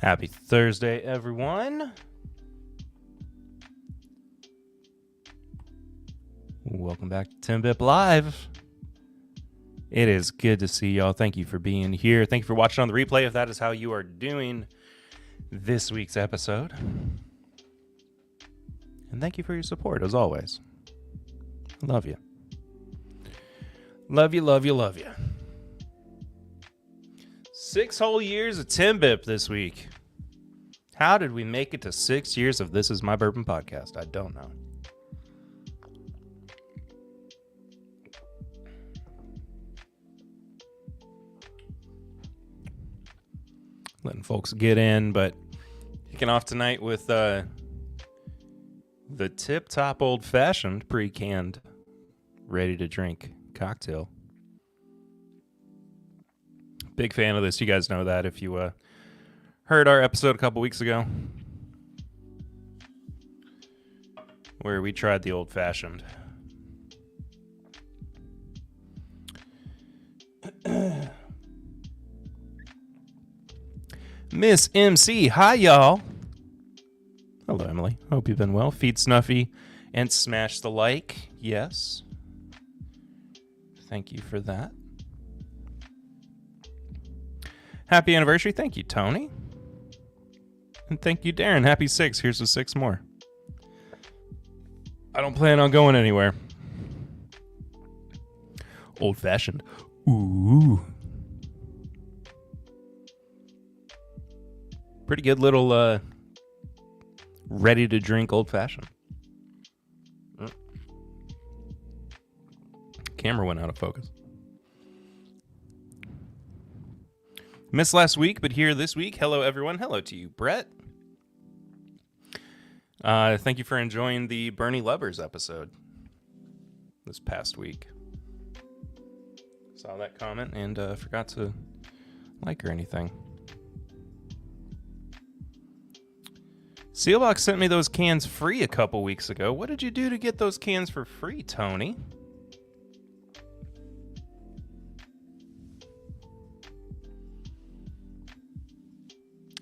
Happy Thursday, everyone. Welcome back to TIMBP Live. It is good to see y'all. Thank you for being here. Thank you for watching on the replay if that is how you are doing this week's episode. And thank you for your support, as always. Love you. Love you, love you, love you. 6 whole years of TIMBP this week. How did we make it to 6 years of This Is My Bourbon podcast? I don't know. Letting folks get in, but kicking off tonight with the tip-top old-fashioned pre-canned, ready-to-drink cocktail. Big fan of this. You guys know that if you heard our episode a couple weeks ago where we tried the old-fashioned. Miss MC, hi y'all. Hello, Emily. Hope you've been well. Feed Snuffy and smash the like. Yes. Thank you for that. Happy anniversary. Thank you, Tony. And thank you, Darren. Happy 6. Here's the 6 more. I don't plan on going anywhere. Old-fashioned. Ooh. Pretty good little ready-to-drink old-fashioned. Camera went out of focus. Missed last week, but here this week. Hello, everyone. Hello to you, Brett. Thank you for enjoying the Bernie Lubbers episode this past week. Saw that comment and forgot to like or anything. Sealbox sent me those cans free a couple weeks ago. What did you do to get those cans for free, Tony?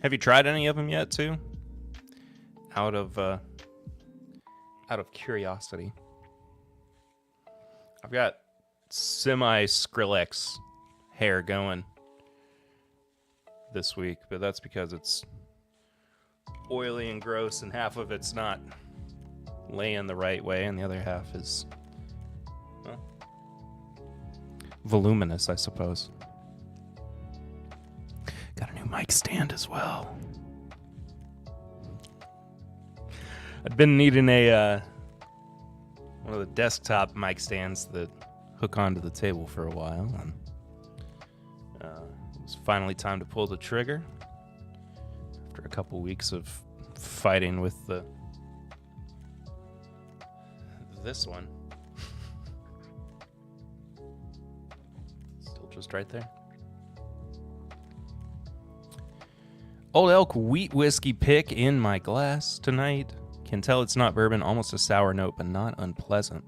Have you tried any of them yet, too? Out of curiosity. I've got semi-Skrillex hair going this week, but that's because it's oily and gross, and half of it's not laying the right way, and the other half is, well, voluminous, I suppose. Got a new mic stand as well. I've been needing one of the desktop mic stands that hook onto the table for a while, and it was finally time to pull the trigger after a couple weeks of fighting with this one. Still just right there. Old Elk wheat whiskey pick in my glass tonight. Can tell it's not bourbon, almost a sour note, but not unpleasant.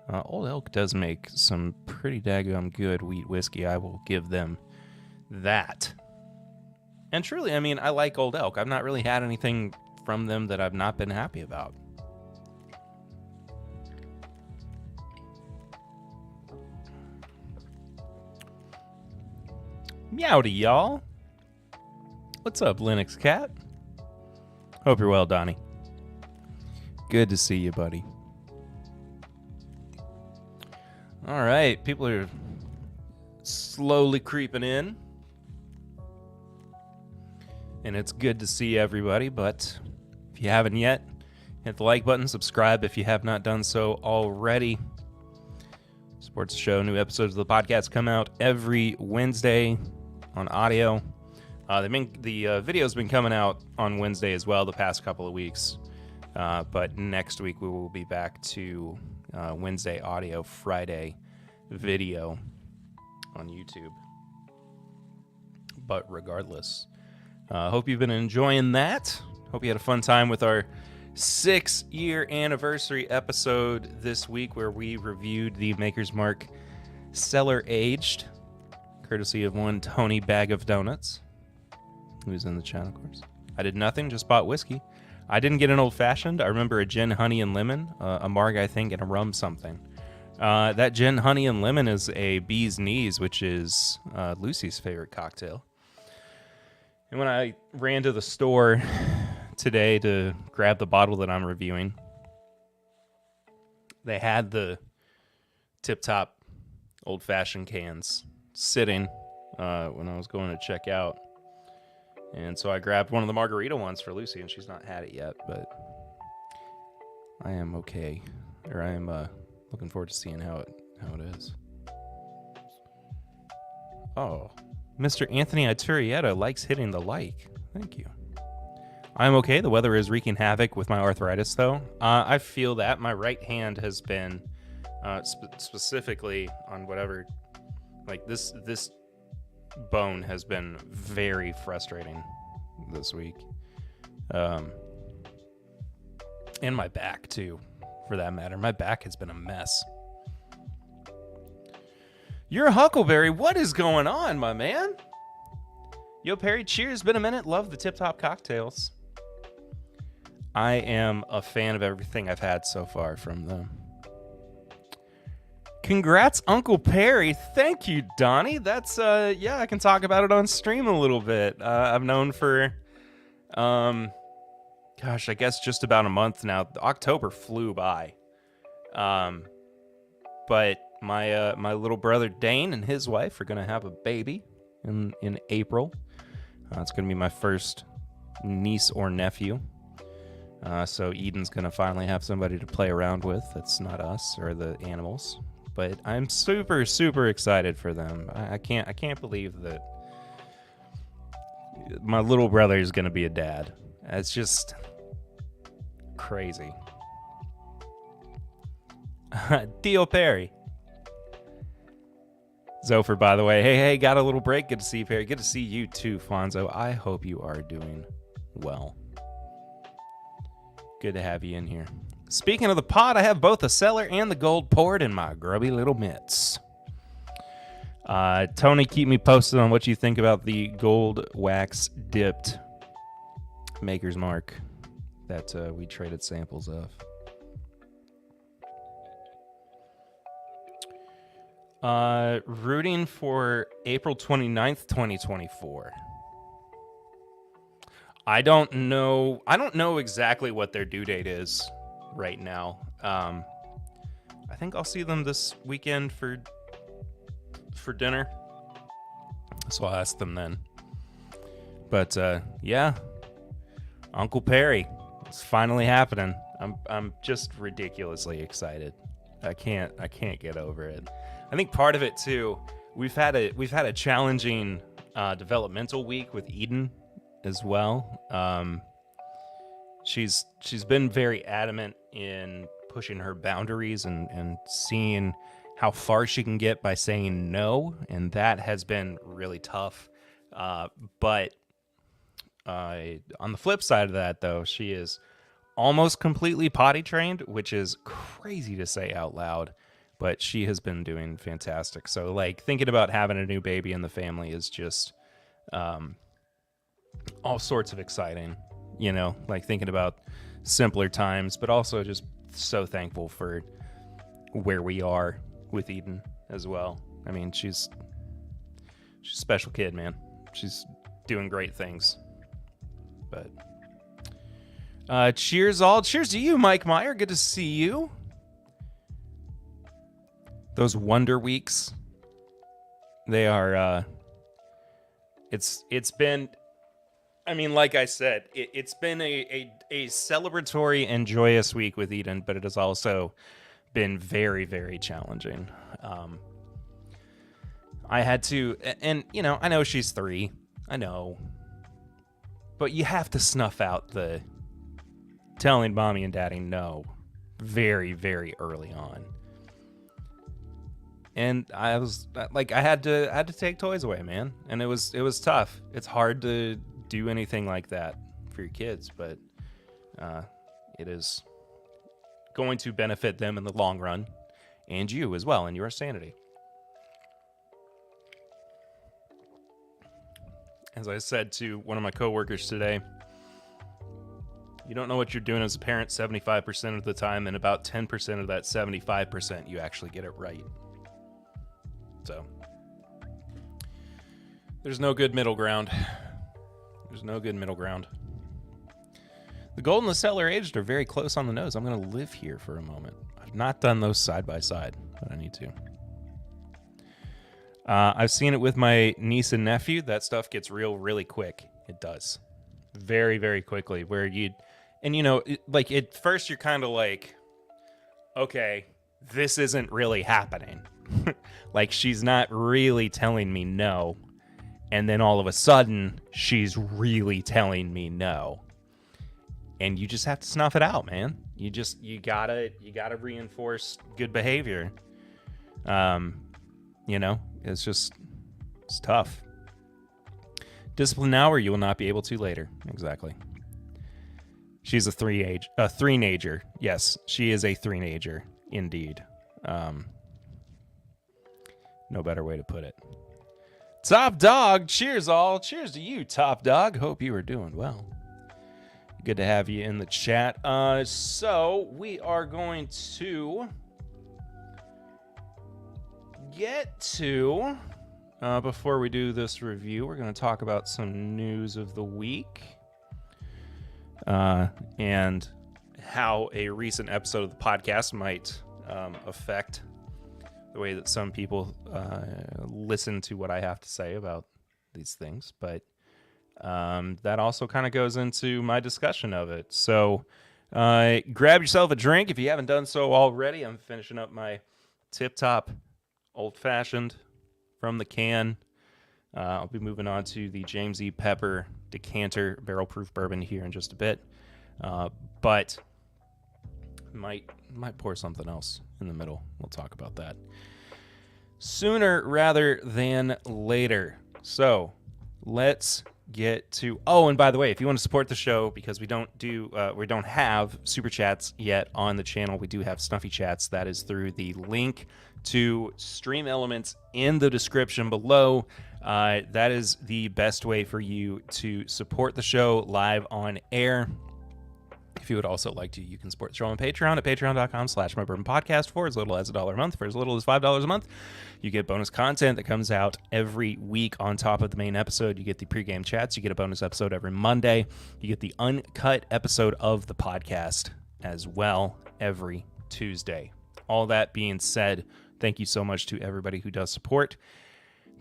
Old Elk does make some pretty daggum good wheat whiskey. I will give them that. And truly, I mean, I like Old Elk. I've not really had anything from them that I've not been happy about. Meowdy, y'all. What's up, Linux Cat? Hope you're well, Donnie. Good to see you, buddy. All right, people are slowly creeping in. And it's good to see everybody, but if you haven't yet, hit the like button, subscribe if you have not done so already. Supports the show. New episodes of the podcast come out every Wednesday on audio. The video's been coming out on Wednesday as well the past couple of weeks. But next week we will be back to Wednesday audio, Friday video on YouTube. But regardless, hope you've been enjoying that. Hope you had a fun time with our 6-year anniversary episode this week where we reviewed the Maker's Mark Cellar Aged, courtesy of one Tony Bag of Donuts. who's in the chat, of course. I did nothing, just bought whiskey. I didn't get an old-fashioned. I remember a gin, honey, and lemon, a marg, I think, and a rum something. That gin, honey, and lemon is a bee's knees, which is Lucy's favorite cocktail. And when I ran to the store today to grab the bottle that I'm reviewing, they had the tip-top old-fashioned cans sitting when I was going to check out. And so I grabbed one of the margarita ones for Lucy, and she's not had it yet, but I am okay. Or I am looking forward to seeing how it is. Oh, Mr. Anthony Iturietta likes hitting the like. Thank you. I'm okay. The weather is wreaking havoc with my arthritis, though. I feel that. My right hand has been, specifically on whatever, like this bone has been very frustrating this week. And my back, too, for that matter. My back has been a mess. You're a Huckleberry. What is going on, my man? Yo, Perry, cheers. Been a minute. Love the tip-top cocktails. I am a fan of everything I've had so far from them. Congrats, Uncle Perry. Thank you, Donnie. That's, yeah, I can talk about it on stream a little bit. I've known for, gosh, I guess just about a month now. October flew by. But my little brother Dane and his wife are going to have a baby in April. It's going to be my first niece or nephew. So Eden's going to finally have somebody to play around with. That's not us or the animals. But I'm super, super excited for them. I can't believe that my little brother is going to be a dad. It's just crazy. Dio Perry. Zopher, by the way. Hey, got a little break. Good to see you, Perry. Good to see you too, Fonzo. I hope you are doing well. Good to have you in here. Speaking of the pot, I have both the cellar and the gold poured in my grubby little mitts. Tony, keep me posted on what you think about the gold wax dipped Maker's Mark that we traded samples of. Rooting for April 29th, 2024. I don't know exactly what their due date is right now. I think I'll see them this weekend for dinner, so I'll ask them then. But yeah, Uncle Perry, it's finally happening. I'm just ridiculously excited. I can't get over it. I think part of it too, we've had a challenging developmental week with Eden as well. She's been very adamant in pushing her boundaries and seeing how far she can get by saying no, and that has been really tough. But on the flip side of that, though, she is almost completely potty trained, which is crazy to say out loud, but she has been doing fantastic. So, like, thinking about having a new baby in the family is just all sorts of exciting, you know, like thinking about simpler times, but also just so thankful for where we are with Eden as well. I mean, she's a special kid, man. She's doing great things. But cheers all. Cheers to you, Mike Meyer. Good to see you. Those Wonder Weeks, they are it's been, I mean, like I said, it's been a celebratory and joyous week with Eden, but it has also been very, very challenging. I had to, and you know, I know she's 3, I know, but you have to snuff out the telling mommy and daddy no very, very early on. And I was like, I had to take toys away, man, and it was tough. It's hard to do anything like that for your kids, but it is going to benefit them in the long run, and you as well, and your sanity. As I said to one of my coworkers today, you don't know what you're doing as a parent 75% of the time, and about 10% of that 75%, you actually get it right. So, there's no good middle ground. There's no good middle ground. The gold and the cellar aged are very close on the nose. I'm going to live here for a moment. I've not done those side by side, but I need to. I've seen it with my niece and nephew. That stuff gets real really quick. It does. Very, very quickly. Where you... And, you know, like, at first you're kind of like, okay, this isn't really happening. Like, she's not really telling me no. And then all of a sudden, she's really telling me no. And you just have to snuff it out, man. You gotta reinforce good behavior. You know, it's tough. Discipline now or you will not be able to later. Exactly. She's a three-nager. Yes, she is a three-nager, indeed. No better way to put it. Top Dog, cheers all. Cheers to you, Top Dog. Hope you are doing well. Good to have you in the chat. So we are going to get to, before we do this review, we're going to talk about some news of the week. And how a recent episode of the podcast might affect the way that some people listen to what I have to say about these things. But that also kind of goes into my discussion of it. So grab yourself a drink if you haven't done so already. I'm finishing up my tip-top old-fashioned from the can. I'll be moving on to the James E. Pepper Decanter barrel-proof bourbon here in just a bit, but might pour something else in the middle. We'll talk about that sooner rather than later. So let's get to. Oh, and by the way, if you want to support the show, because we don't have super chats yet on the channel, we do have Snuffy Chats. That is through the link to Stream Elements in the description below. That is the best way for you to support the show live on air. If you would also like to, you can support the show on Patreon at patreon.com/mybourbonpodcast for as little as $1 a month. For as little as $5 a month, you get bonus content that comes out every week on top of the main episode. You get the pregame chats. You get a bonus episode every Monday. You get the uncut episode of the podcast as well every Tuesday. All that being said, thank you so much to everybody who does support.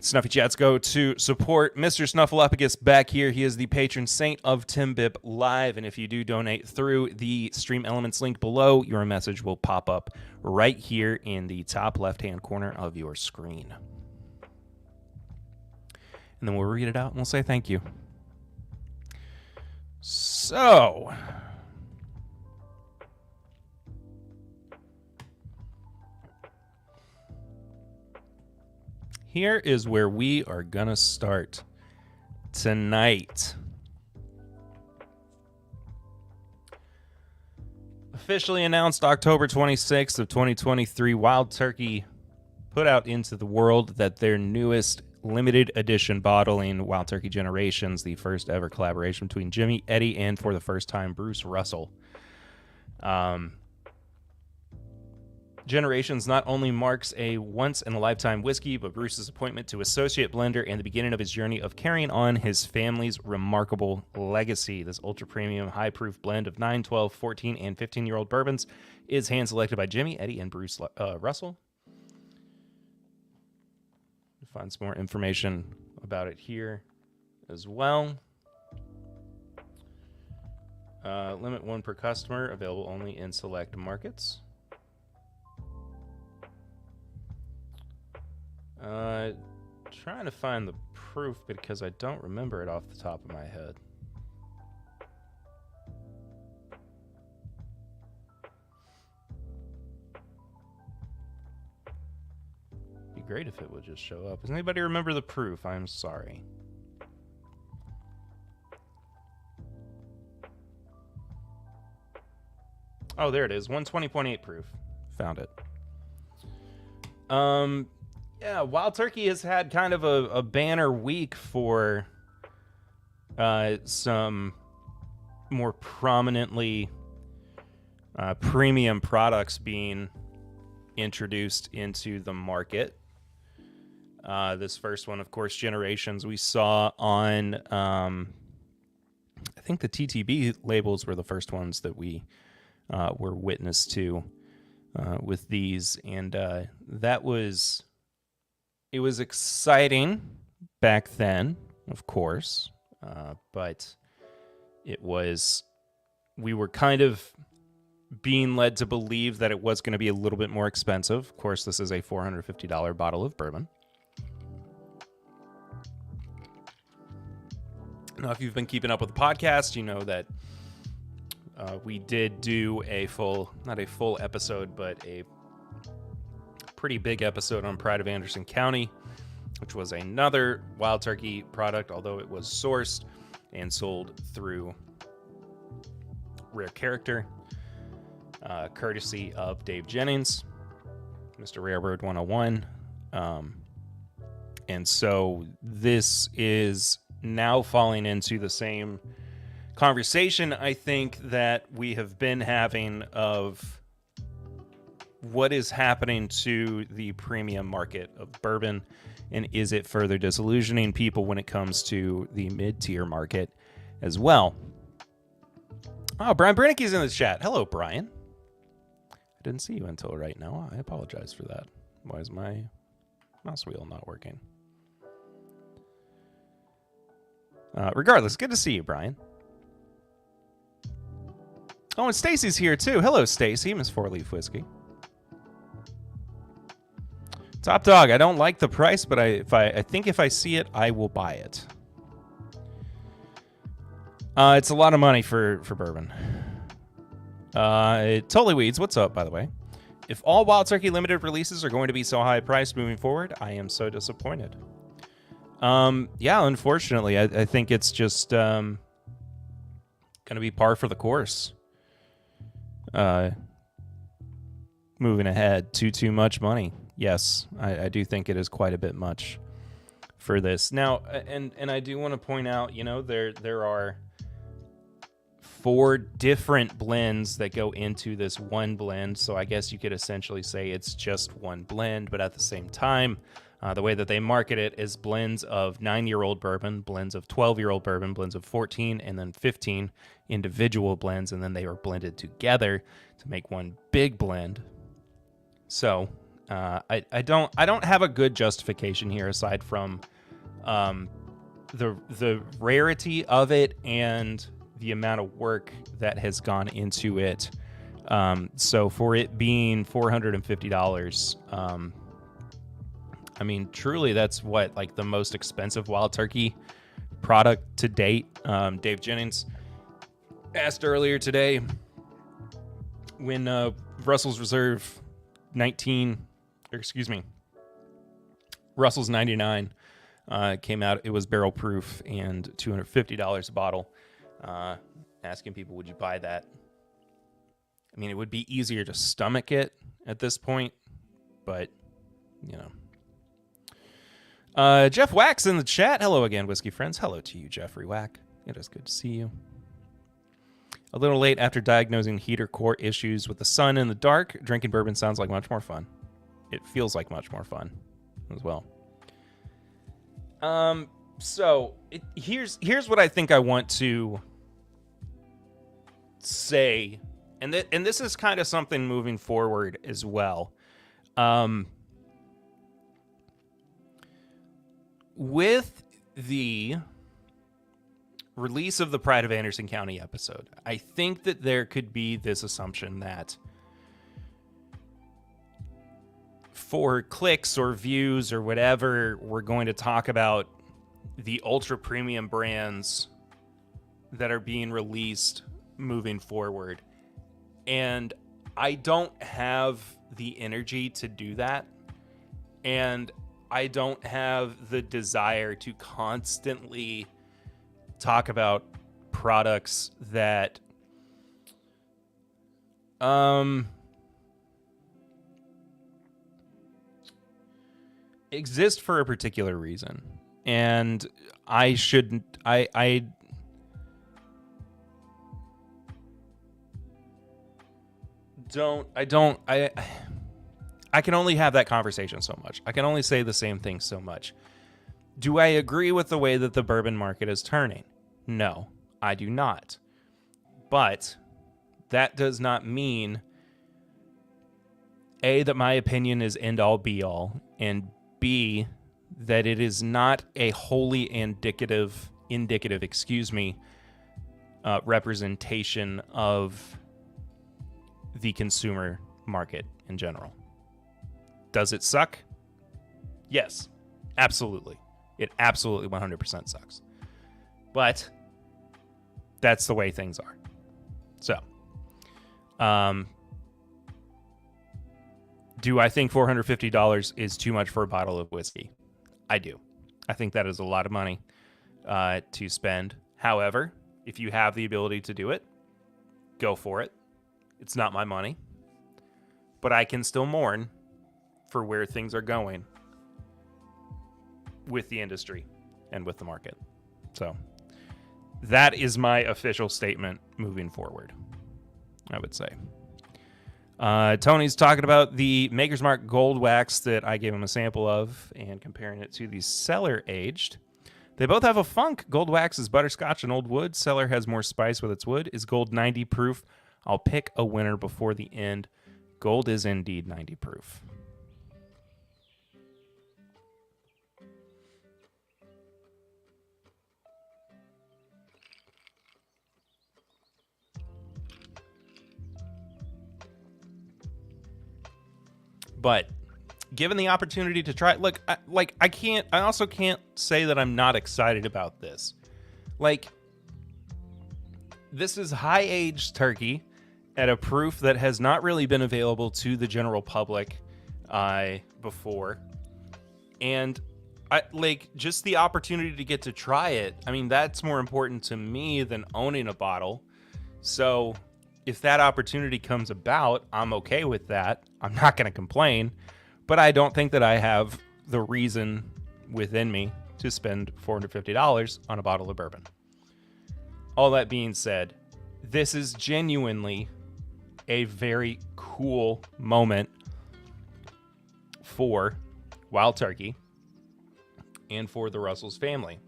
Snuffy Chats go to support Mr. Snuffleupagus back here. He is the patron saint of TIMBP Live, and if you do donate through the Stream Elements link below, your message will pop up right here in the top left-hand corner of your screen. And then we'll read it out and we'll say thank you. So... here is where we are going to start tonight. Officially announced October 26th of 2023, Wild Turkey put out into the world that their newest limited edition bottling, Wild Turkey Generations, the first ever collaboration between Jimmy, Eddie, and for the first time, Bruce Russell. Generations not only marks a once-in-a-lifetime whiskey, but Bruce's appointment to associate blender and the beginning of his journey of carrying on his family's remarkable legacy. This ultra-premium, high-proof blend of 9, 12, 14, and 15-year-old bourbons is hand-selected by Jimmy, Eddie, and Bruce Russell. Find some more information about it here as well. Limit 1 per customer, available only in select markets. Trying to find the proof because I don't remember it off the top of my head. Be great if it would just show up. Does anybody remember the proof? I'm sorry. Oh, there it is. 120.8 proof. Found it. Yeah, Wild Turkey has had kind of a banner week for some more prominently premium products being introduced into the market. This first one, of course, Generations, we saw on, I think the TTB labels were the first ones that we were witness to with these. And it was exciting back then, of course, but we were kind of being led to believe that it was going to be a little bit more expensive. Of course, this is a $450 bottle of bourbon. Now, if you've been keeping up with the podcast, you know that we did do not a full episode, but a pretty big episode on Pride of Anderson County, which was another Wild Turkey product, although it was sourced and sold through Rare Character, courtesy of Dave Jennings, Mr. Rarebird 101. And so this is now falling into the same conversation, I think, that we have been having of what is happening to the premium market of bourbon, and is it further disillusioning people when it comes to the mid-tier market as well. Oh, Brian Brennicke's in the chat. Hello, Brian. I didn't see you until right now. I apologize for that. Why is my mouse wheel not working? Regardless, good to see you, Brian. Oh, and Stacy's here too. Hello, Stacy, Miss 4-Leaf Whiskey. Top dog. I don't like the price, but I think if I see it, I will buy it. It's a lot of money for bourbon. Totally Weeds, what's up, by the way? If all Wild Turkey limited releases are going to be so high priced moving forward, I am so disappointed. Yeah, unfortunately, I think it's just going to be par for the course. Moving ahead, too much money. Yes, I do think it is quite a bit much for this. Now, and I do want to point out, you know, there are 4 different blends that go into this one blend, so I guess you could essentially say it's just one blend, but at the same time, the way that they market it is blends of 9-year-old bourbon, blends of 12-year-old bourbon, blends of 14, and then 15 individual blends, and then they are blended together to make one big blend. So I don't have a good justification here aside from the rarity of it and the amount of work that has gone into it. So for it being $450, I mean, truly, that's what, like, the most expensive Wild Turkey product to date. Dave Jennings asked earlier today when Russell's Reserve Russell's 99 came out. It was barrel proof and $250 a bottle. Asking people, would you buy that? I mean, it would be easier to stomach it at this point, but, you know. Jeff Wax in the chat. Hello again, whiskey friends. Hello to you, Jeffrey Wack. It is good to see you. A little late after diagnosing heater core issues with the sun in the dark. Drinking bourbon sounds like much more fun. It feels like much more fun as well. So here's what I think I want to say, and this is kind of something moving forward as well. With the release of the Pride of Anderson County episode, I think that there could be this assumption that for clicks or views or whatever, we're going to talk about the ultra premium brands that are being released moving forward. And I don't have the energy to do that. And I don't have the desire to constantly talk about products that exist for a particular reason. And I shouldn't, I I can only have that conversation so much. I can only say the same thing so much. Do I agree with the way that the bourbon market is turning? No, I do not. But that does not mean, A, that my opinion is end all be all, and B, that it is not a wholly indicative, representation of the consumer market in general. Does it suck? Yes, absolutely. It absolutely 100% sucks. But that's the way things are. So, do I think $450 is too much for a bottle of whiskey? I do. I think that is a lot of money to spend. However, if you have the ability to do it, go for it. It's not my money. But I can still mourn for where things are going with the industry and with the market. So that is my official statement moving forward, I would say. Tony's talking about the Maker's Mark Gold Wax that I gave him a sample of and comparing it to the Cellar Aged. They both have a funk. Gold Wax is butterscotch and old wood. Cellar has more spice with its wood. Is Gold 90 proof? I'll pick a winner before the end. Gold is indeed 90 proof. But given the opportunity to try, look, I also can't say that I'm not excited about this. Like, this is high-aged turkey at a proof that has not really been available to the general public before. And just the opportunity to get to try it, I mean, that's more important to me than owning a bottle. So if that opportunity comes about, I'm okay with that. I'm not going to complain, but I don't think that I have the reason within me to spend $450 on a bottle of bourbon. All that being said, this is genuinely a very cool moment for Wild Turkey and for the Russell's family.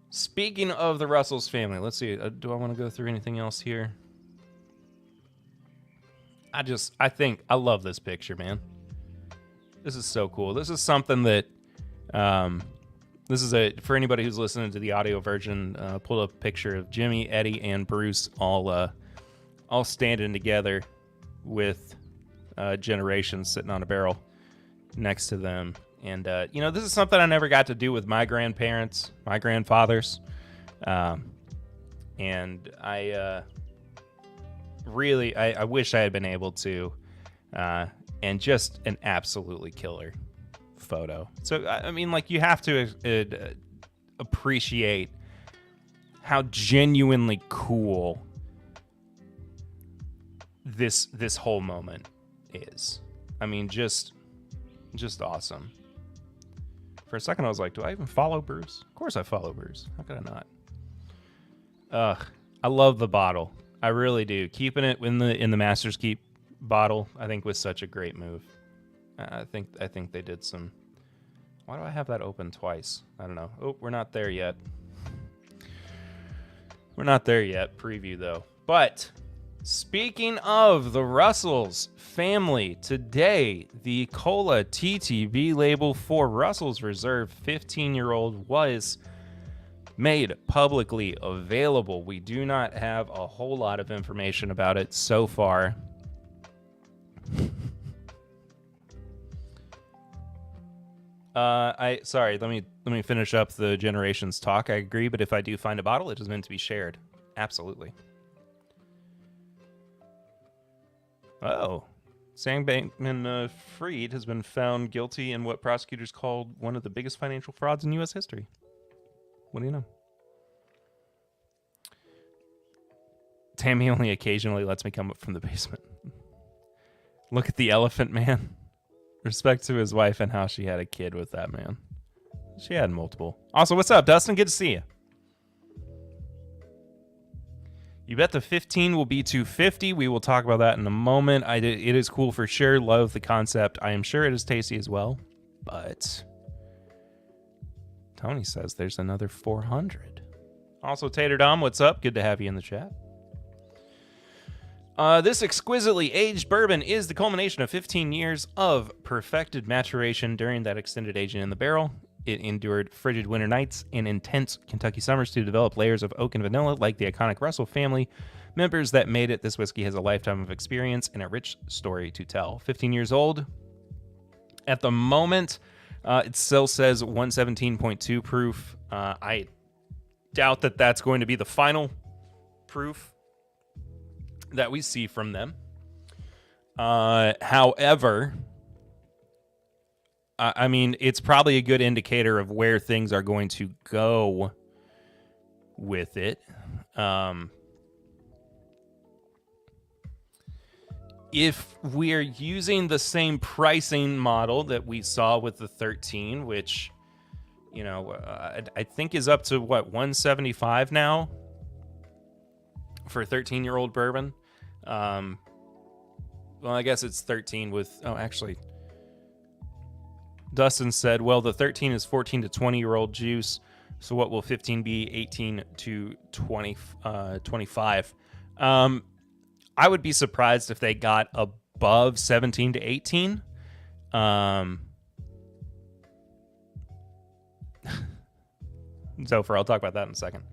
Speaking of the Russell's family, let's see. Do I want to go through anything else here? I love this picture, man. This is so cool. This is something that, for anybody who's listening to the audio version, pulled up a picture of Jimmy, Eddie, and Bruce all standing together with Generations sitting on a barrel next to them. And, this is something I never got to do with my grandparents, my grandfathers. And I wish I had been able to. And just an absolutely killer photo. So, I mean, you have to appreciate how genuinely cool this whole moment is. I mean, just awesome. For a second, I was like, do I even follow Bruce? Of course I follow Bruce. How could I not? I love the bottle. I really do. Keeping it in the Master's Keep bottle, I think, was such a great move. I think they did some... Why do I have that open twice? I don't know. Oh, we're not there yet. We're not there yet. Preview, though. But speaking of the Russells family, today, the Cola TTB label for Russell's Reserve 15-year-old was made publicly available. We do not have a whole lot of information about it so far. Sorry, let me finish up the Generations talk. I agree, but if I do find a bottle, it is meant to be shared. Absolutely. Oh, Sam Bankman-Fried has been found guilty in what prosecutors called one of the biggest financial frauds in U.S. history. What do you know? Tammy only occasionally lets me come up from the basement. Look at the elephant man. Respect to his wife and how she had a kid with that man. She had multiple. Also, what's up, Dustin? Good to see you. You bet the 15 will be 250. We will talk about that in a moment. It is cool for sure. Love the concept. I am sure it is tasty as well. But Tony says there's another 400. Also, Tater Dom, what's up? Good to have you in the chat. This exquisitely aged bourbon is the culmination of 15 years of perfected maturation during that extended aging in the barrel. It endured frigid winter nights and intense Kentucky summers to develop layers of oak and vanilla like the iconic Russell family members that made it. This whiskey has a lifetime of experience and a rich story to tell. 15 years old. At the moment, it still says 117.2 proof. I doubt that that's going to be the final proof that we see from them. However, I mean, it's probably a good indicator of where things are going to go with it. If we're using the same pricing model that we saw with the 13, which, you know, I think is up to, what, 175 now for a 13-year-old bourbon? Well, I guess it's 13 with... Oh, actually... Dustin said, well, the 13 is 14 to 20-year-old juice, so what will 15 be? 18 to 25. I would be surprised if they got above 17 to 18. Zophar, I'll talk about that in a second.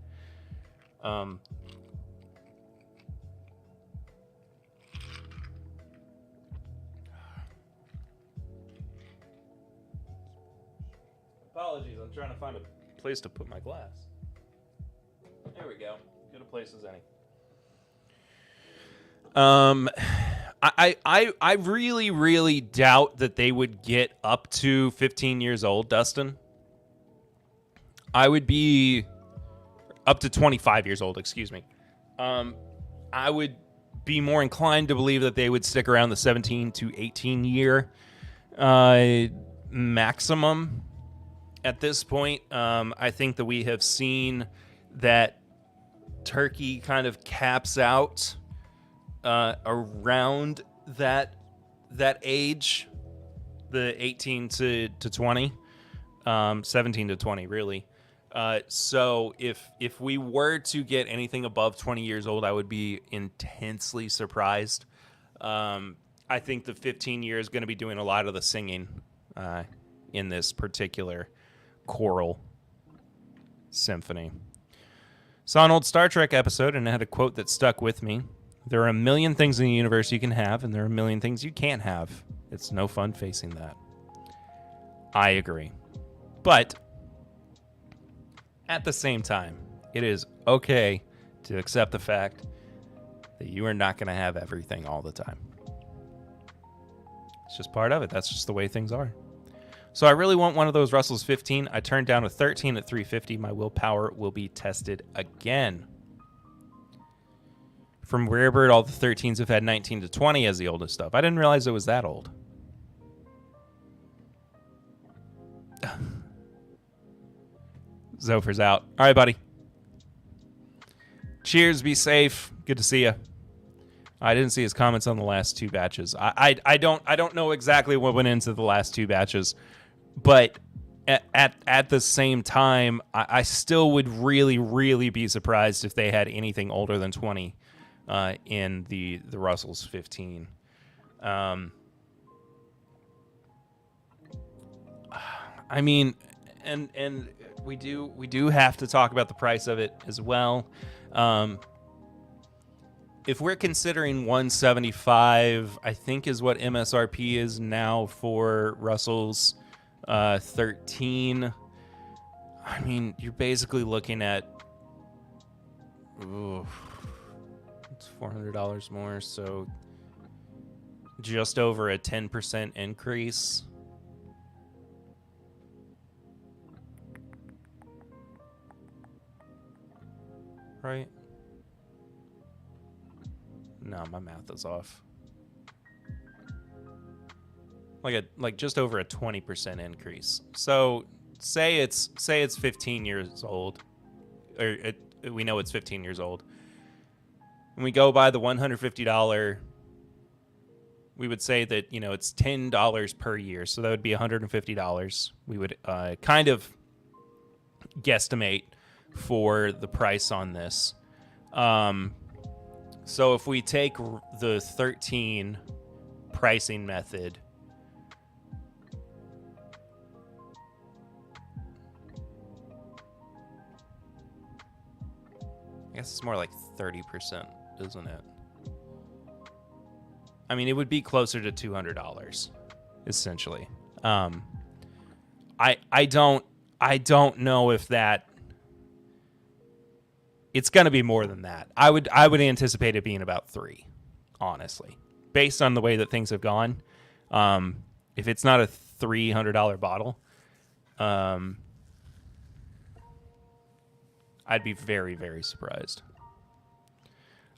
Apologies, I'm trying to find a place to put my glass. There we go. Good a place as any. I really, really doubt that they would get up to 15 years old, Dustin. I would be up to 25 years old, excuse me. I would be more inclined to believe that they would stick around the 17 to 18 year maximum. At this point, I think that we have seen that turkey kind of caps out around that age, the 18 to 20, 17 to 20, really. So if we were to get anything above 20 years old, I would be intensely surprised. I think the 15 year is going to be doing a lot of the singing in this particular choral symphony. Saw an old Star Trek episode and it had a quote that stuck with me. There are a million things in the universe you can have, and there are a million things you can't have. It's no fun facing that. I agree. But at the same time, it is okay to accept the fact that you are not going to have everything all the time. It's just part of it. That's just the way things are. So I really want one of those Russell's 15. I turned down a 13 at 350. My willpower will be tested again. From Rarebird, all the 13s have had 19 to 20 as the oldest stuff. I didn't realize it was that old. Zophar's out. All right, buddy. Cheers. Be safe. Good to see you. I didn't see his comments on the last two batches. I don't know exactly what went into the last two batches, but at the same time, I still would really, really be surprised if they had anything older than 20 in the Russell's 15. I mean, and we do have to talk about the price of it as well. If we're considering 175, I think is what MSRP is now for Russell's 13. I mean, you're basically looking at it's $400 more, so just over a 10% increase. Right? No, my math is off. Like just over a 20% increase. So say it's 15 years old, or we know it's 15 years old. and we go by the $150, we would say that, it's $10 per year. So that would be $150. We would kind of guesstimate for the price on this. So if we take the 13 pricing method, I guess it's more like 30%, isn't it? I mean, it would be closer to $200, essentially. I don't know if that. It's going to be more than that. I would anticipate it being about 3, honestly, based on the way that things have gone. If it's not a $300 bottle, I'd be very, very surprised.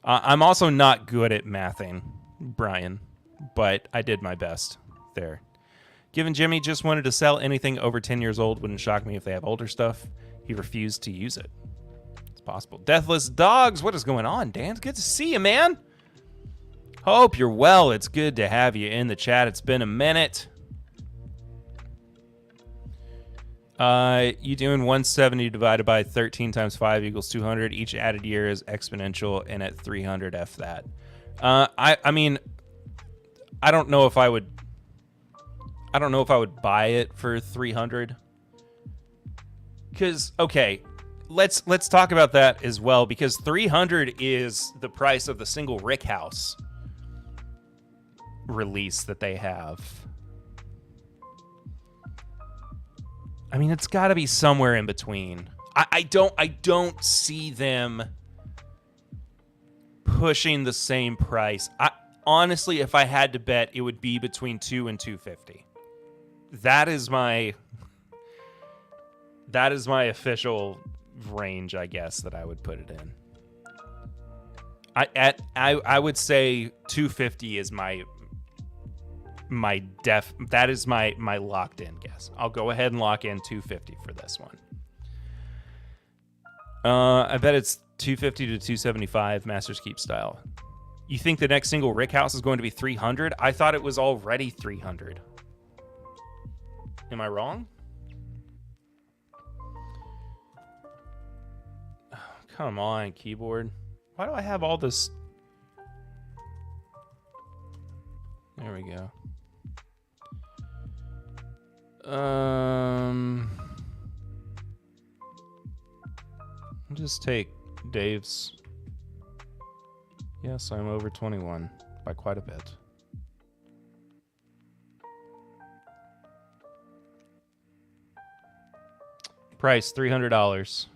I'm also not good at mathing, Brian, but I did my best there. Given Jimmy just wanted to sell anything over 10 years old, wouldn't shock me if they have older stuff. He refused to use it. It's possible. Deathless Dogs, what is going on, Dan? It's good to see you, man. Hope you're well. It's good to have you in the chat. It's been a minute. You doing 170 divided by 13 times 5 equals 200. Each added year is exponential, and at 300, F that. I mean, I don't know if I would buy it for 300. Because, okay, let's talk about that as well, because 300 is the price of the single Rick House release that they have. I mean, it's got to be somewhere in between. I don't see them pushing the same price. Honestly, if I had to bet, it would be between $2 and $250. That is my official range, I guess, that I would put it in. I would say $250 is my locked in guess. I'll go ahead and lock in $250 for this one. I bet it's $250 to $275 Masters Keep style. You think the next single Rick House is going to be $300? I thought it was already $300. Am I wrong? Oh, come on, keyboard. Why do I have all this? There we go. I'll just take Dave's. Yes, I'm over 21 by quite a bit. Price $300.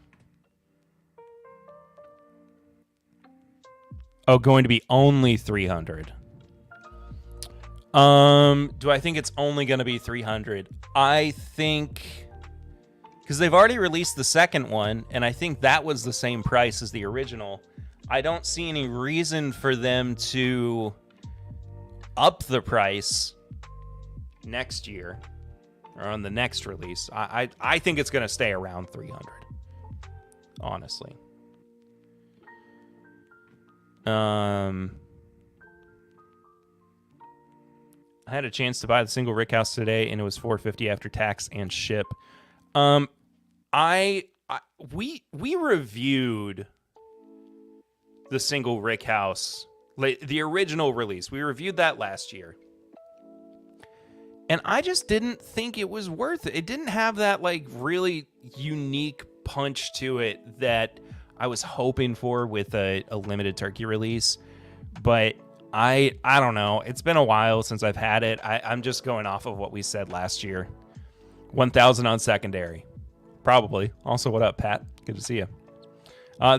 Oh, going to be only 300. Do I think it's only going to be 300? I think because they've already released the second one, and I think that was the same price as the original. I don't see any reason for them to up the price next year or on the next release. I think it's going to stay around 300, honestly. I had a chance to buy the single Rick House today, and it was $450 after tax and ship. We reviewed the single Rick House, the original release. We reviewed that last year, and I just didn't think it was worth it. It didn't have that like really unique punch to it that I was hoping for with a limited turkey release, but I don't know. It's been a while since I've had it. I'm just going off of what we said last year. 1,000 on secondary. Probably. Also, what up, Pat? Good to see you.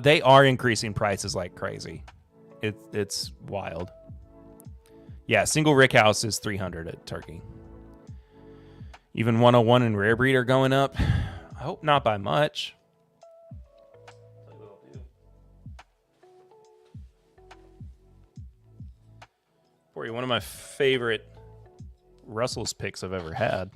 They are increasing prices like crazy. It's wild. Yeah, single Rick House is 300 at turkey. Even 101 and Rare Breed are going up. I hope not by much. For you, one of my favorite Russell's picks I've ever had.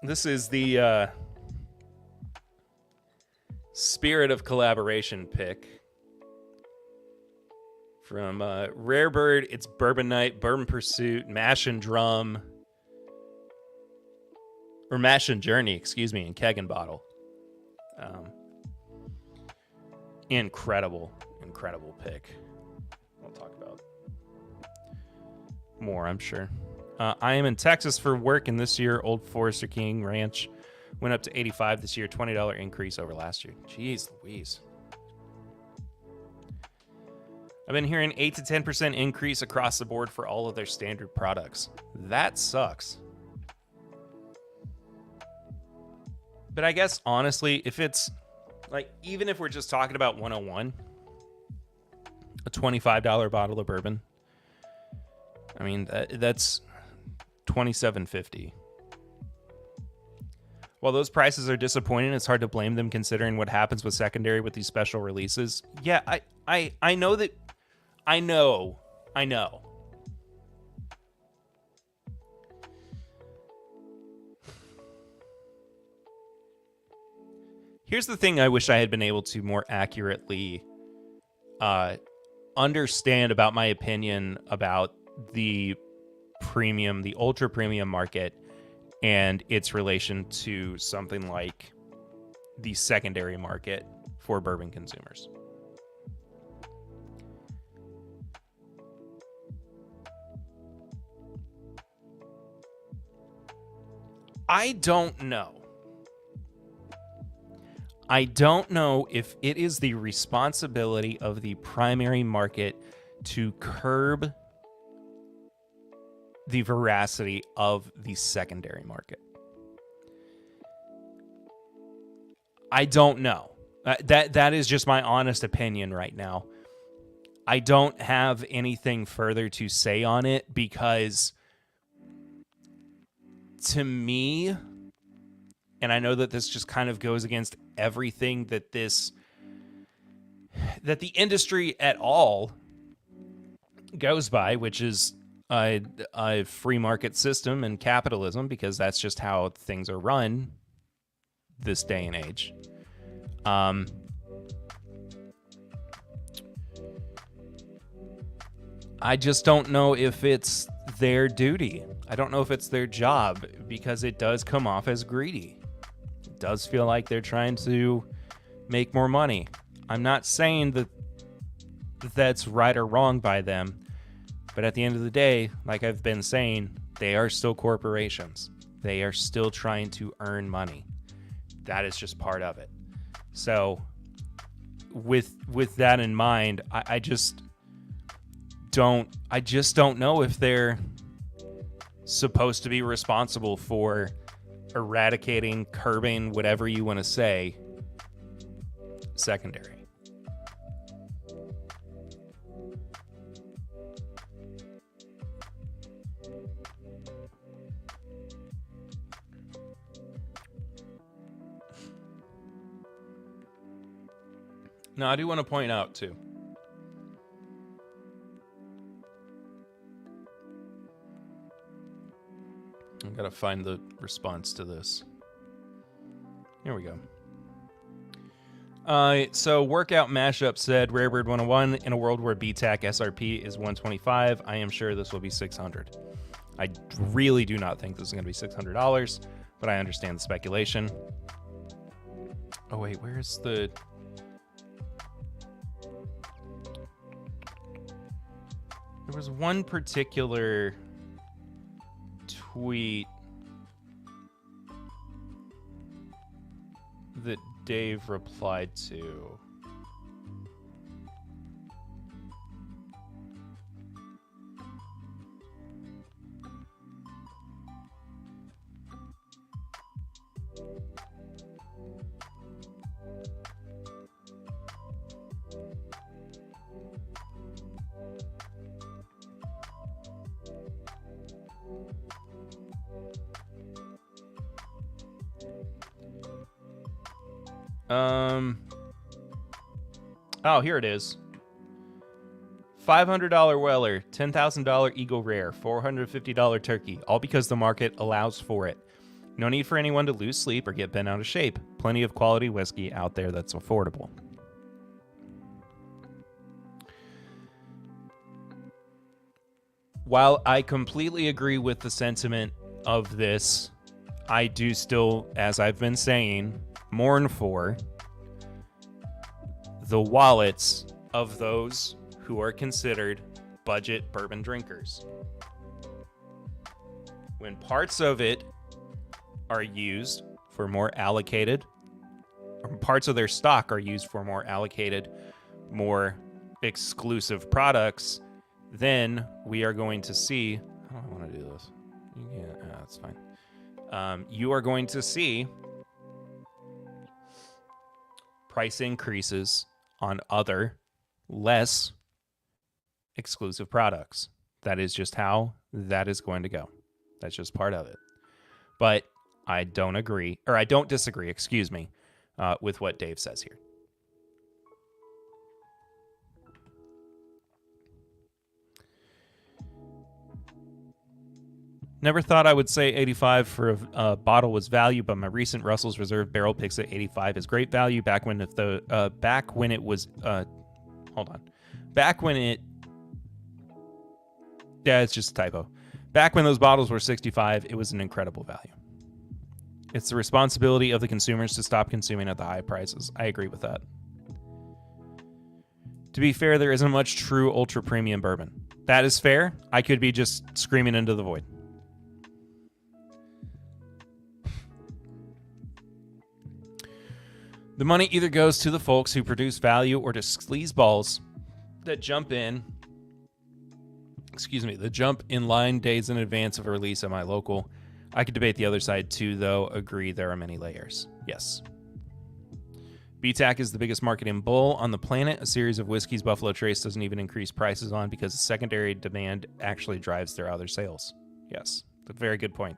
This is the Spirit of Collaboration pick from Rare Bird. It's Bourbon Night, Bourbon Pursuit, Mash and Drum, or Mash and Journey, excuse me, in Keg and Bottle. Incredible pick. We'll talk about more, I'm sure. I am in Texas for work, and this year Old Forester King Ranch went up to 85 this year, $20 increase over last year. Jeez Louise. I've been hearing 8 to 10% increase across the board for all of their standard products. That sucks. But I guess, honestly, if it's, like, even if we're just talking about 101, a $25 bottle of bourbon, I mean, that's $27.50. While those prices are disappointing, it's hard to blame them considering what happens with secondary with these special releases. Yeah, I know that. I know. Here's the thing I wish I had been able to more accurately understand about my opinion about the premium, the ultra premium market, and its relation to something like the secondary market for bourbon consumers. I don't know. I don't know if it is the responsibility of the primary market to curb the veracity of the secondary market. I don't know. That is just my honest opinion right now. I don't have anything further to say on it because, to me, and I know that this just kind of goes against everything that the industry at all goes by, which is a free market system and capitalism, because that's just how things are run this day and age. I just don't know if it's their duty. I don't know if it's their job, because it does come off as greedy. It does feel like they're trying to make more money. I'm not saying that that's right or wrong by them, but at the end of the day, like I've been saying, they are still corporations. They are still trying to earn money. That is just part of it. So with that in mind, I just don't know if they're supposed to be responsible for eradicating, curbing, whatever you want to say, secondary. Now, I do want to point out, too, I've got to find the response to this. Here we go. So Workout Mashup said, Rarebird 101, in a world where BTAC SRP is 125, I am sure this will be 600. I really do not think this is going to be $600, but I understand the speculation. Oh, wait, where's the... There was one particular tweet that Dave replied to. Oh, here it is. $500 Weller, $10,000 Eagle Rare, $450 Turkey, all because the market allows for it. No need for anyone to lose sleep or get bent out of shape. Plenty of quality whiskey out there that's affordable. While I completely agree with the sentiment of this, I do still, as I've been saying, mourn for the wallets of those who are considered budget bourbon drinkers. When parts of it are used for more allocated, or parts of their stock are used for more allocated, more exclusive products, then we are going to see, I don't want to do this. Yeah, that's fine. You are going to see price increases on other less exclusive products. That is just how that is going to go. That's just part of it. But I don't agree, or I don't disagree, excuse me, with what Dave says here. Never thought I would say 85 for a bottle was value, but my recent Russell's Reserve barrel picks at 85 is great value. Back when it was yeah, it's just a typo. Back when those bottles were 65, it was an incredible value. It's the responsibility of the consumers to stop consuming at the high prices. I agree with that. To be fair, there isn't much true ultra premium bourbon. That is fair. I could be just screaming into the void. The money either goes to the folks who produce value or to sleazeballs that jump in line days in advance of a release at my local. I could debate the other side too, though. Agree there are many layers. Yes. BTAC is the biggest market in bull on the planet. A series of whiskeys Buffalo Trace doesn't even increase prices on because the secondary demand actually drives their other sales. Yes, that's a very good point.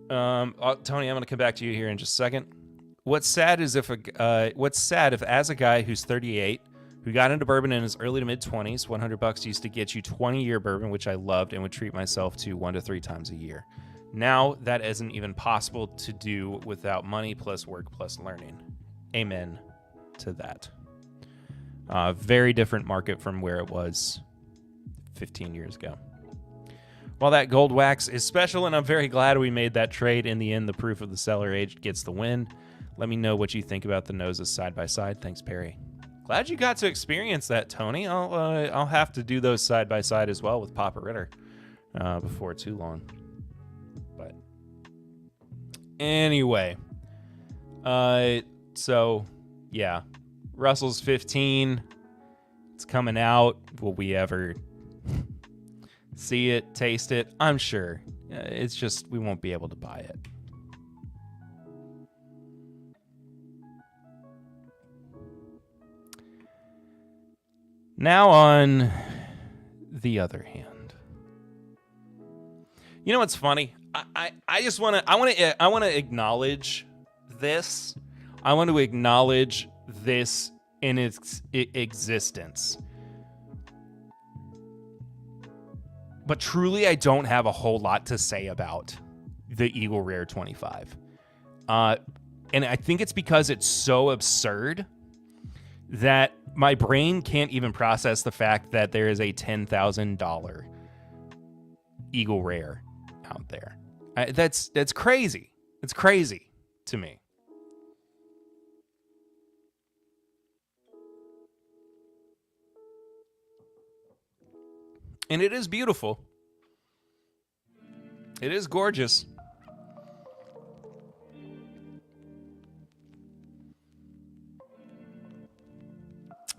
Tony, I'm going to come back to you here in just a second. What's sad if as a guy who's 38, who got into bourbon in his early to mid 20s, $100 used to get you 20-year bourbon, which I loved and would treat myself to 1 to 3 times a year. Now that isn't even possible to do without money plus work plus learning. Amen to that. Very different market from where it was 15 years ago. While that gold wax is special, and I'm very glad we made that trade, in the end, the proof of the cellar aged gets the win. Let me know what you think about the noses side by side. Thanks, Perry. Glad you got to experience that, Tony. I'll have to do those side by side as well with Papa Ritter before too long. But anyway, so yeah, Russell's 15. It's coming out. Will we ever see it, taste it? I'm sure. It's just we won't be able to buy it. Now on the other hand, you know what's funny? I just want to acknowledge this. I want to acknowledge this in its existence. But truly, I don't have a whole lot to say about the Eagle Rare 25. And I think it's because it's so absurd that my brain can't even process the fact that there is a $10,000 Eagle Rare out there. That's crazy. It's crazy to me. And it is beautiful. It is gorgeous.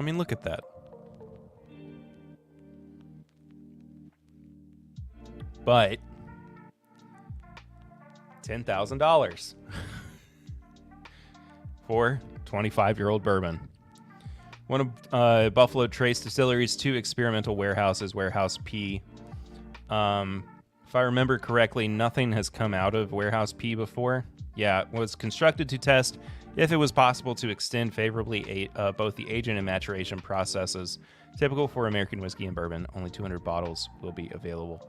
I mean, look at that. But $10,000 for 25-year-old bourbon. One of Buffalo Trace Distillery's 2 experimental warehouses, Warehouse P. If I remember correctly, nothing has come out of Warehouse P before. Yeah, it was constructed to test if it was possible to extend favorably both the aging and maturation processes. Typical for American whiskey and bourbon, only 200 bottles will be available.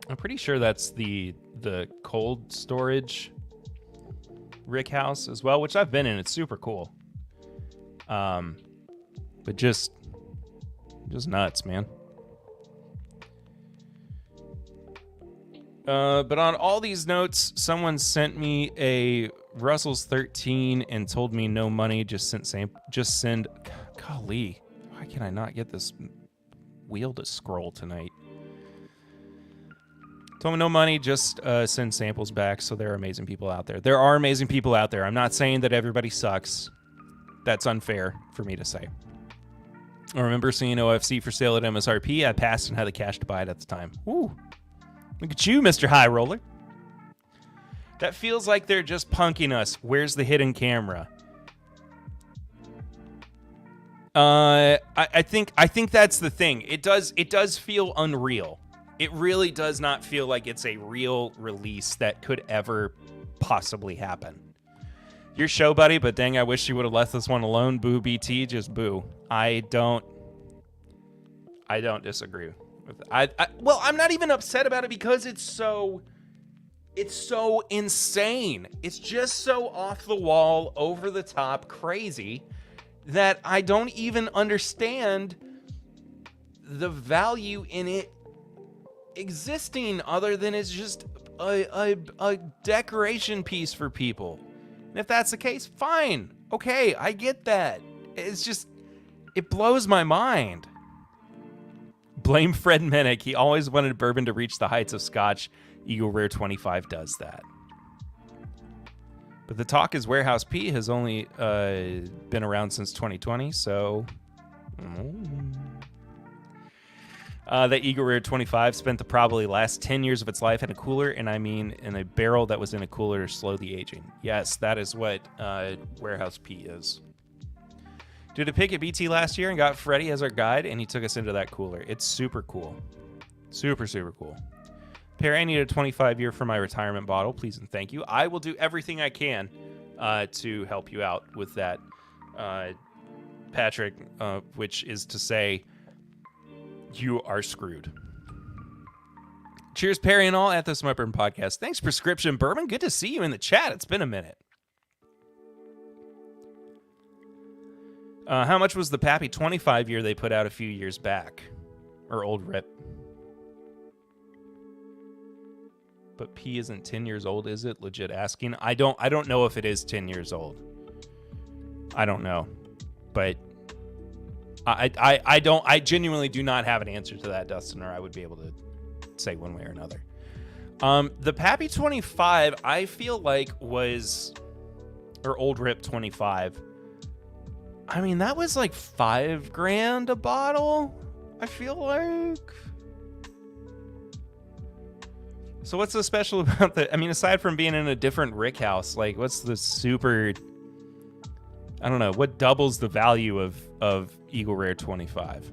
I'm pretty sure that's the cold storage rick house as well, which I've been in. It's super cool. But just nuts, man. But on all these notes, someone sent me a Russell's 13 and told me no money, just send. Golly, why can I not get this wheel to scroll tonight? Told me no money, just send samples back. So there are amazing people out there. There are amazing people out there. I'm not saying that everybody sucks. That's unfair for me to say. I remember seeing OFC for sale at MSRP. I passed and had the cash to buy it at the time. Woo. Look at you, Mr. High Roller. That feels like they're just punking us. Where's the hidden camera? I think that's the thing. It does feel unreal. It really does not feel like it's a real release that could ever possibly happen. Your show, buddy, but dang, I wish you would have left this one alone. Boo, BT, just boo. I don't disagree with it. Well, I'm not even upset about it because it's so insane. It's just so off the wall, over the top, crazy that I don't even understand the value in it existing other than it's just a decoration piece for people. And if that's the case, fine. Okay, I get that. It's just, it blows my mind. Blame Fred Minnick. He always wanted bourbon to reach the heights of Scotch. Eagle Rare 25 does that. But the talk is Warehouse P has only been around since 2020, so... that Eagle Rare 25 spent the probably last 10 years of its life in a cooler, and I mean in a barrel that was in a cooler to slow the aging. Yes, that is what Warehouse P is. Did a pick at BT last year and got Freddie as our guide, and he took us into that cooler. It's super cool. Super, super cool. Perry, I need a 25-year for my retirement bottle. Please and thank you. I will do everything I can to help you out with that, Patrick, which is to say, you are screwed. Cheers, Perry and all, at the Smart Bourbon Podcast. Thanks, Prescription Bourbon. Good to see you in the chat. It's been a minute. How much was the Pappy 25-year they put out a few years back? Or Old Rip? But P isn't 10 years old, is it? Legit asking. I don't know if it is 10 years old. I don't know. But I genuinely do not have an answer to that, Dustin, or I would be able to say one way or another. The Pappy 25, I feel like was, or Old Rip 25. I mean, that was like $5,000 a bottle, I feel like. So what's so special about the, I mean, aside from being in a different rick house, like what's the super, I don't know, what doubles the value of Eagle Rare 25?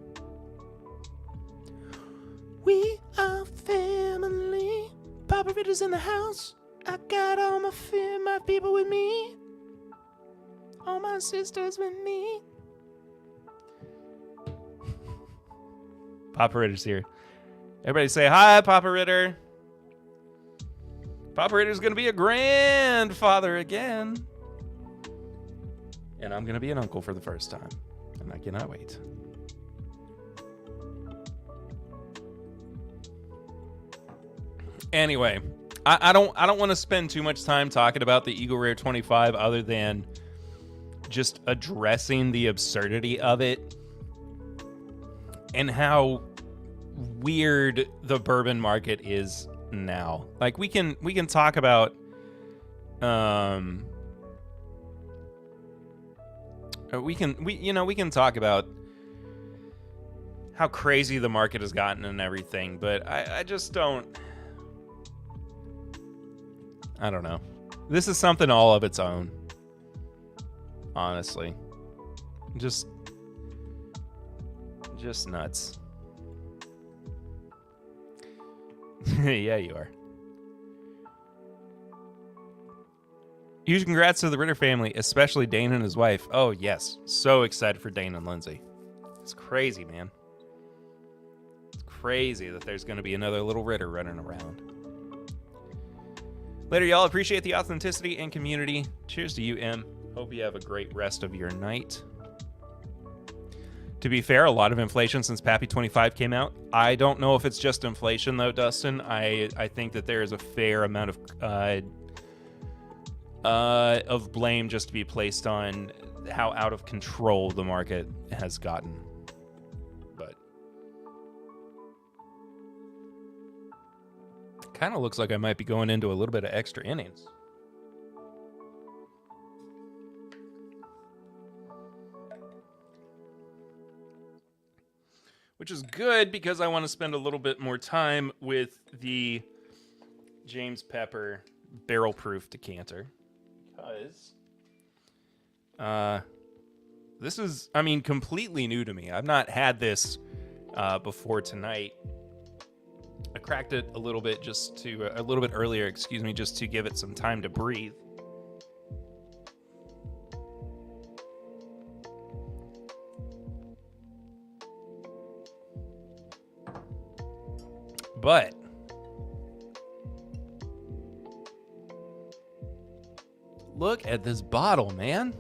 We are family. Papa Ritter's in the house. I got all my people with me. All my sisters with me. Papa Ritter's here. Everybody say hi, Papa Ritter. Papa Ritter's going to be a grandfather again. And I'm going to be an uncle for the first time. And I cannot wait. Anyway, I don't want to spend too much time talking about the Eagle Rare 25 other than just addressing the absurdity of it and how weird the bourbon market is now. Like we can talk about we can talk about how crazy the market has gotten and everything, but I just don't know. This is something all of its own. Honestly. Just nuts. Yeah, you are. Huge congrats to the Ritter family, especially Dane and his wife. Oh, yes. So excited for Dane and Lindsay. It's crazy, man. It's crazy that there's going to be another little Ritter running around. Later, y'all. Appreciate the authenticity and community. Cheers to you, M. Hope you have a great rest of your night. To be fair, a lot of inflation since Pappy 25 came out. I don't know if it's just inflation, though, Dustin. I think that there is a fair amount of blame just to be placed on how out of control the market has gotten. But kind of looks like I might be going into a little bit of extra innings. Which is good because I want to spend a little bit more time with the James Pepper barrel proof decanter. Because this is, I mean, completely new to me. I've not had this before tonight. I cracked it a little bit earlier, excuse me, just to give it some time to breathe. But look at this bottle, man.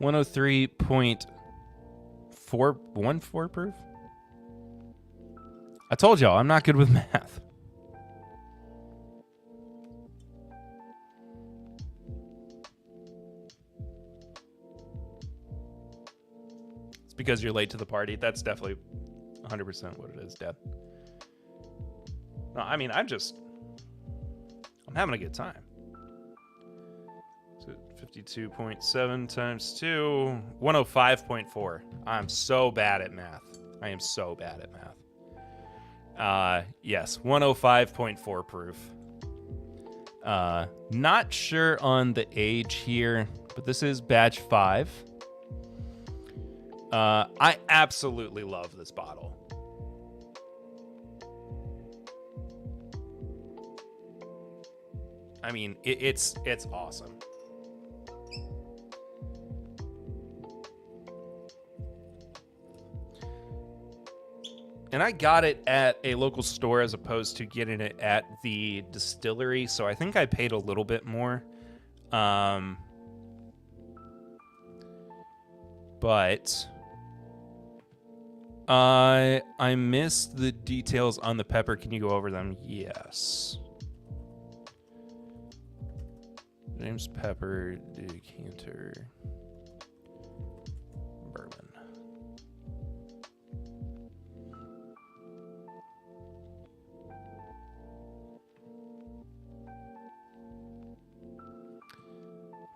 103.414 proof. I told y'all I'm not good with math. It's because you're late to the party. That's definitely 100% what it is, Dad. No, I mean, I'm having a good time. So 52.7 times 2, 105.4. I'm so bad at math. I am so bad at math. Yes, 105.4 proof. Not sure on the age here, but this is batch 5. I absolutely love this bottle. I mean, it's awesome. And I got it at a local store as opposed to getting it at the distillery, so I think I paid a little bit more. But I missed the details on the pepper. Can you go over them? Yes. James Pepper Decanter Bourbon.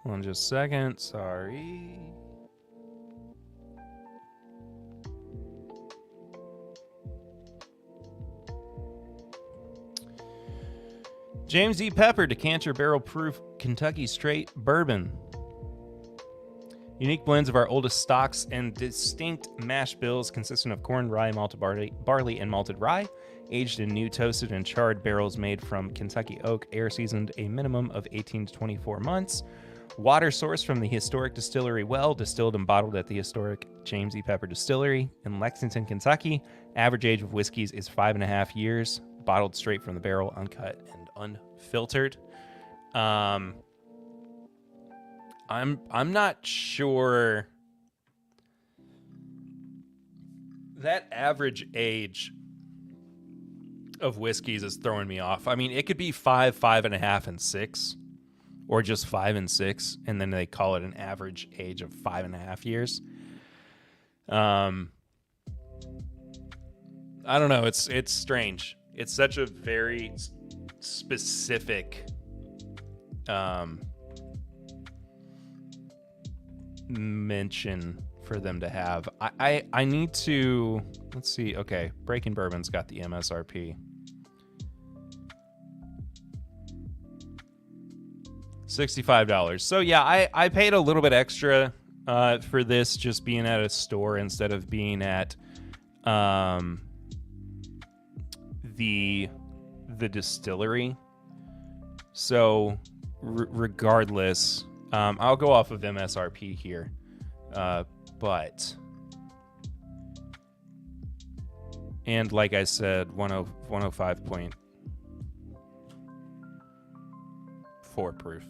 Hold on just a second. Sorry. James E. Pepper Decanter Barrel Proof Kentucky Straight Bourbon. Unique blends of our oldest stocks and distinct mash bills consisting of corn, rye, malted barley, and malted rye, aged in new toasted and charred barrels made from Kentucky oak, air seasoned a minimum of 18 to 24 months. Water sourced from the historic distillery well, distilled and bottled at the historic James E. Pepper Distillery in Lexington, Kentucky. Average age of whiskeys is 5.5 years. Bottled straight from the barrel, uncut and unfiltered. I'm not sure. That average age of whiskeys is throwing me off. I mean, it could be 5, 5.5, and 6, or just 5 and 6, and then they call it an average age of 5.5 years. I don't know. It's strange. It's such a very specific mention for them to have. I need to, let's see. Okay, Breaking Bourbon's got the MSRP. $65. So yeah, I paid a little bit extra for this just being at a store instead of being at the distillery. So regardless, I'll go off of MSRP here, but And like I said, 105.4 proof.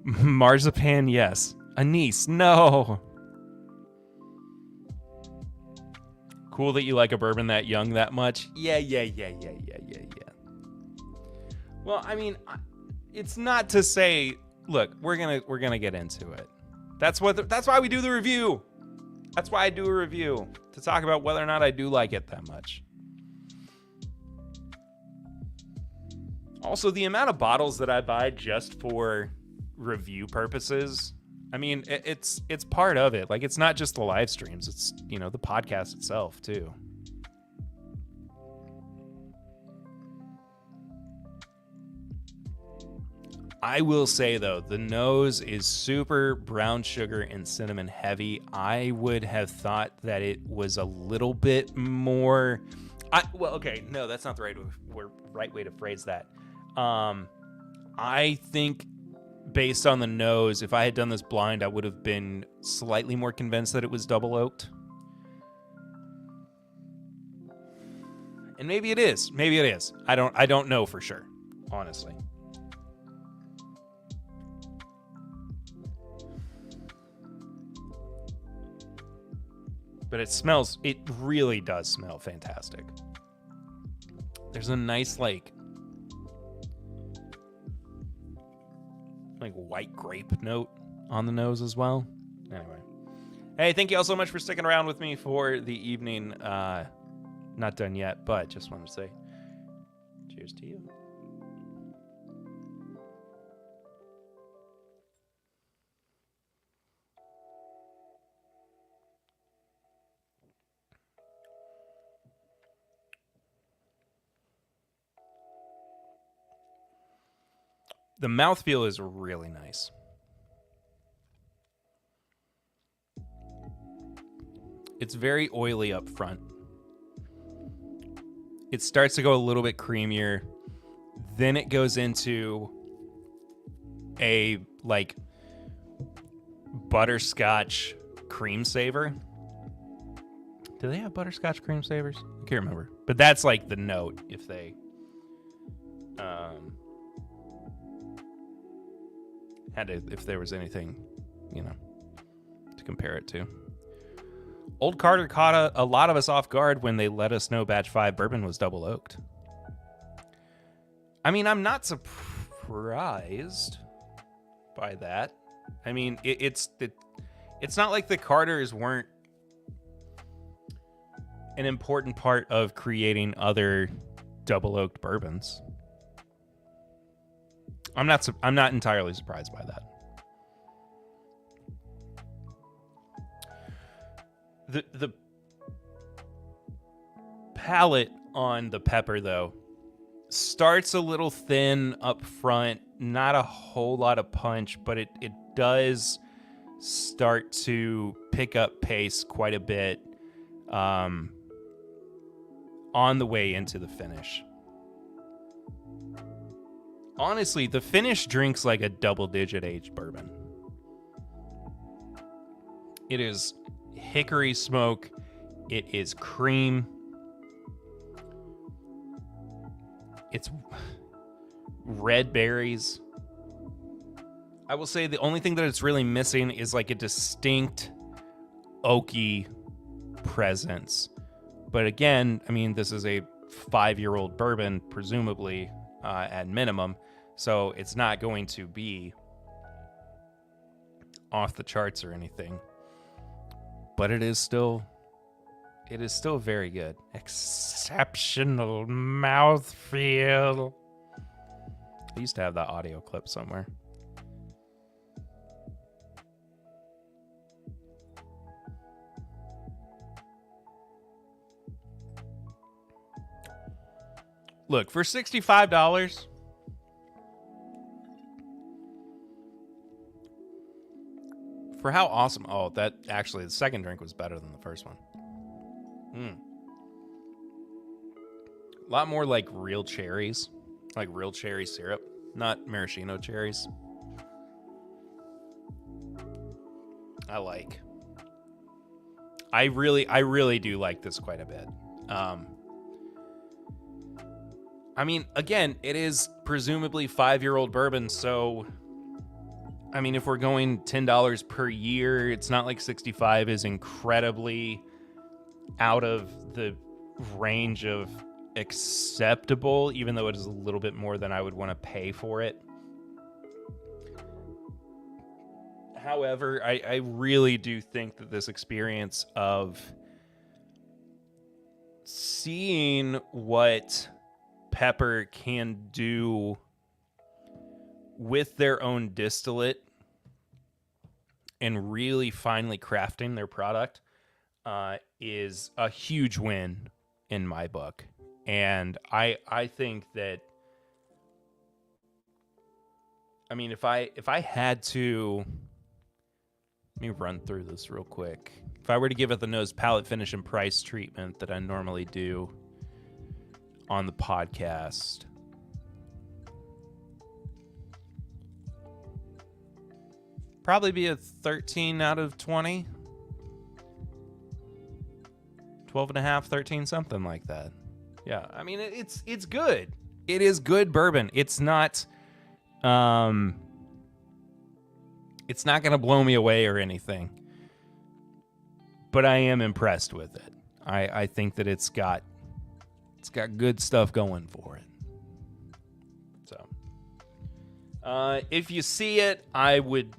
Marzipan, yes. Anise, no. Cool that you like a bourbon that young that much. Yeah. Well, I mean, it's not to say, look, we're gonna get into it. That's why we do the review. That's why I do a review, to talk about whether or not I do like it that much. Also, the amount of bottles that I buy just for review purposes, I mean, it's part of it. Like, it's not just the live streams, it's, the podcast itself too. I will say, though, the nose is super brown sugar and cinnamon heavy. I would have thought that it was a little bit more... okay, no, that's not the right way to phrase that. I think, based on the nose, if I had done this blind, I would have been slightly more convinced that it was double oaked. And maybe it is. Maybe it is. I don't know for sure, honestly. But it really does smell fantastic. There's a nice, like white grape note on the nose as well. Anyway. Hey, thank you all so much for sticking around with me for the evening. Not done yet, but just wanted to say cheers to you. The mouthfeel is really nice. It's very oily up front. It starts to go a little bit creamier. Then it goes into a, like, butterscotch cream savor. Do they have butterscotch cream savors? I can't remember. But that's, like, the note if they... if there was anything, to compare it to. Old Carter caught a lot of us off guard when they let us know Batch 5 bourbon was double oaked. I mean, I'm not surprised by that. I mean, it's not like the Carters weren't an important part of creating other double oaked bourbons. I'm not entirely surprised by that. The palate on the pepper, though, starts a little thin up front. Not a whole lot of punch, but it does start to pick up pace quite a bit on the way into the finish. Honestly, the finish drinks like a double-digit aged bourbon. It is hickory smoke. It is cream. It's red berries. I will say the only thing that it's really missing is like a distinct oaky presence. But again, I mean, this is a 5-year-old bourbon, presumably, at minimum. So it's not going to be off the charts or anything. But it is still very good. Exceptional mouthfeel. I used to have that audio clip somewhere. Look, for $65, for how awesome... Oh, that actually, the second drink was better than the first one. A lot more like real cherries. Like real cherry syrup. Not maraschino cherries. I like. I really do like this quite a bit. I mean, again, it is presumably 5-year-old bourbon, so I mean, if we're going $10 per year, it's not like 65 is incredibly out of the range of acceptable, even though it is a little bit more than I would want to pay for it. However, I really do think that this experience of seeing what Pepper can do with their own distillate and really finally crafting their product is a huge win in my book. And I think that, I mean, if I had to, let me run through this real quick. If I were to give it the nose, palate, finish, and price treatment that I normally do on the podcast, probably be a 13 out of 20. 12 and a half, 13, something like that. Yeah, I mean, it's good. It is good bourbon. It's not going to blow me away or anything. But I am impressed with it. I think that it's got good stuff going for it. So, if you see it, I would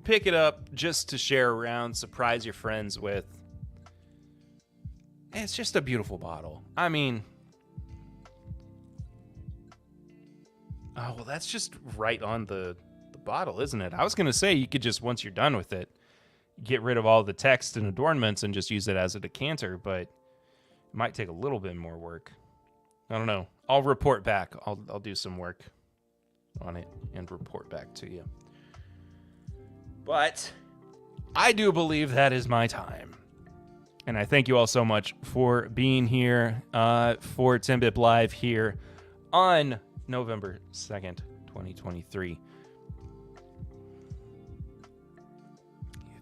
pick it up just to share around, surprise your friends with. It's just a beautiful bottle. I mean, oh, well, that's just right on the bottle, isn't it? I was going to say you could just, once you're done with it, get rid of all the text and adornments and just use it as a decanter, but it might take a little bit more work. I don't know. I'll report back. I'll do some work on it and report back to you. But I do believe that is my time. And I thank you all so much for being here for TIMBP Live here on November 2nd, 2023.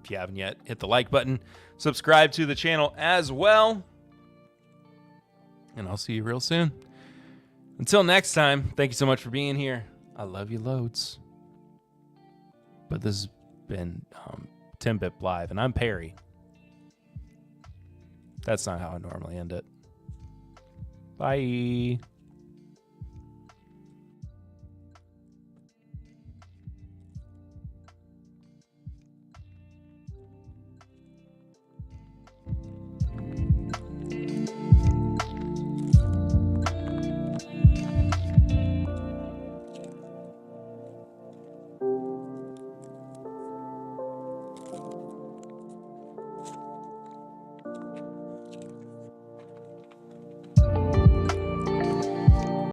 If you haven't yet, hit the like button. Subscribe to the channel as well. And I'll see you real soon. Until next time, thank you so much for being here. I love you loads. But this has been TIMBP Live, and I'm Perry. That's not how I normally end it. Bye.